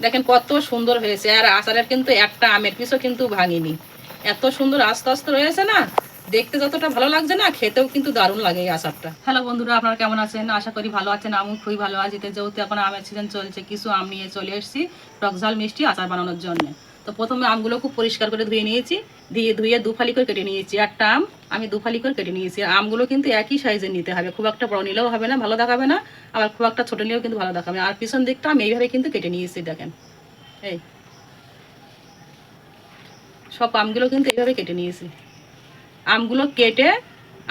দেখেন কত সুন্দর হয়েছে। আর আচারের কিন্তু একটা আমের পিসও কিন্তু ভাঙিনি, এত সুন্দর আস্তে আস্তে রয়েছে না, দেখতে যতটা ভালো লাগছে না, খেতেও কিন্তু দারুণ লাগে এই আচারটা। হ্যালো বন্ধুরা, আপনারা কেমন আছেন? আশা করি ভালো আছেন। আমি খুবই ভালো আছি। যেহেতু এখন আমের সিজন চলছে, কিছু আম নিয়ে চলে এসেছি টকঝাল মিষ্টি আচার বানানোর জন্য। তো প্রথমে আমগুলো খুব পরিষ্কার করে ধুয়ে নিয়েছি, ধুয়ে দুফালি করে কেটে নিয়েছি। একটা আম আমি দুফালি করে কেটে নিয়েছি। আমগুলো কিন্তু একই সাইজের নিতে হবে, খুব একটা বড় নিলেও হবে না, ভালো দেখাবে না, আবার খুব একটা ছোট নিলেও কিন্তু ভালো দেখাবে। আর পিছন দিকটা আমি এইভাবে কিন্তু কেটে নিয়েছি। দেখেন এই সব আমগুলো কিন্তু এইভাবে কেটে নিয়েছি। আমগুলো কেটে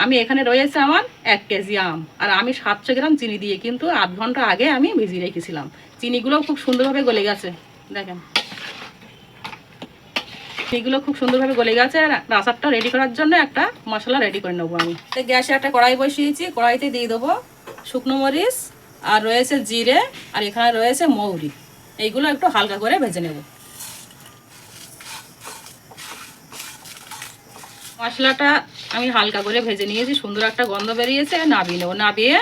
আমি এখানে রয়েছে আমার 1 কেজি আম, আর আমি 700 গ্রাম চিনি দিয়ে কিন্তু আধ ঘন্টা আগে আমি ভিজিয়ে রেখেছিলাম। চিনিগুলো খুব সুন্দরভাবে গলে গেছে। দেখেন চিনিগুলো খুব সুন্দরভাবে গলে গেছে। আর আচারটা রেডি করার জন্য একটা মশলা রেডি করে নেবো আমি। গ্যাসে একটা কড়াই বসিয়েছি, কড়াইতে দিয়ে দেবো শুকনো মরিচ, আর রয়েছে জিরে, আর এখানে রয়েছে মৌরি। এইগুলো একটু হালকা করে ভেজে নেব। মশলাটা আমি হালকা করে ভেজে নিয়েছি, সুন্দর একটা গন্ধ বেরিয়েছে। নাবিয়ে নেবো, নাবিয়ে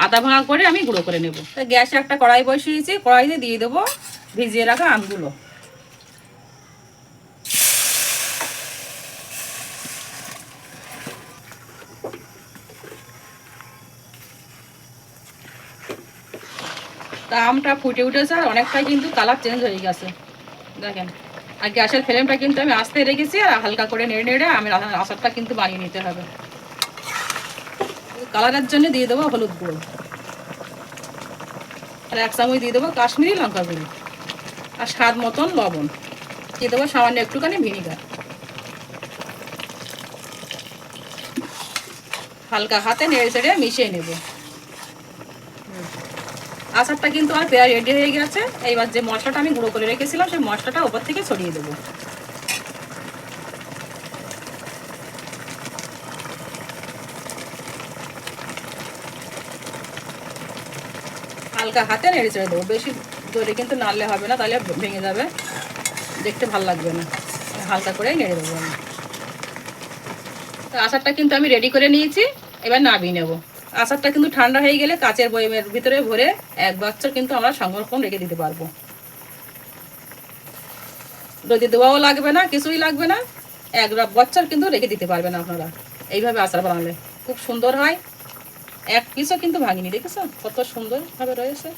আদা ভাঙা করে আমি গুঁড়ো করে নেব। গ্যাসে একটা কড়াই বসিয়েছি, কড়াইতে দিয়ে দেবো ভিজিয়ে রাখা আমগুলো। তা আমটা ফুটে উঠেছে, আর অনেকটাই কিন্তু কালার চেঞ্জ হয়ে গেছে। দেখেন, আর গ্যাসের ফ্লেমটা কিন্তু আমি আস্তে রেখেছি, আর হালকা করে নেড়ে নেড়ে আমি আচারটা কিন্তু বানিয়ে নিতে হবে। কালারের জন্য দিয়ে দেবো হলুদ গুঁড়ো, আর 1 চামচ দিয়ে দেবো কাশ্মীরি লঙ্কা গুঁড়ো, আর স্বাদ মতন লবণ দিয়ে দেবো, সামান্য একটুখানি ভিনিগার। হালকা হাতে নেড়ে চেড়ে মিশিয়ে নেব। আচারটা কিন্তু আর প্রায় রেডি হয়ে গেছে। এইবার যে মশলাটা আমি গুঁড়ো করে রেখেছিলাম, সেই মশলাটা ওপর থেকে ছড়িয়ে দেবো। হালকা হাতে নেড়ে চেড়ে দেবো, বেশি জোরে কিন্তু নাড়লে হবে না, তাহলে ভেঙে যাবে, দেখতে ভালো লাগবে না। হালকা করে নেড়ে দেবো আমি। তো আচারটা কিন্তু আমি রেডি করে নিয়েছি, এবার নামিয়ে নেব। আচারটা কিন্তু ঠান্ডা হয়ে গেলে কাচের বয়মের ভিতরে ভরে 1 বছর কিন্তু আমরা সংরক্ষণ রেখে দিতে পারবো। রোদে দেওয়াও লাগবে না, কিছুই লাগবে না, 1 বছর কিন্তু রেখে দিতে পারবেন আপনারা। এইভাবে আচার বানালে খুব সুন্দর হয়। 1 পিসও কিন্তু ভাঙিনি, দেখেছো কত সুন্দরভাবে রয়েছে।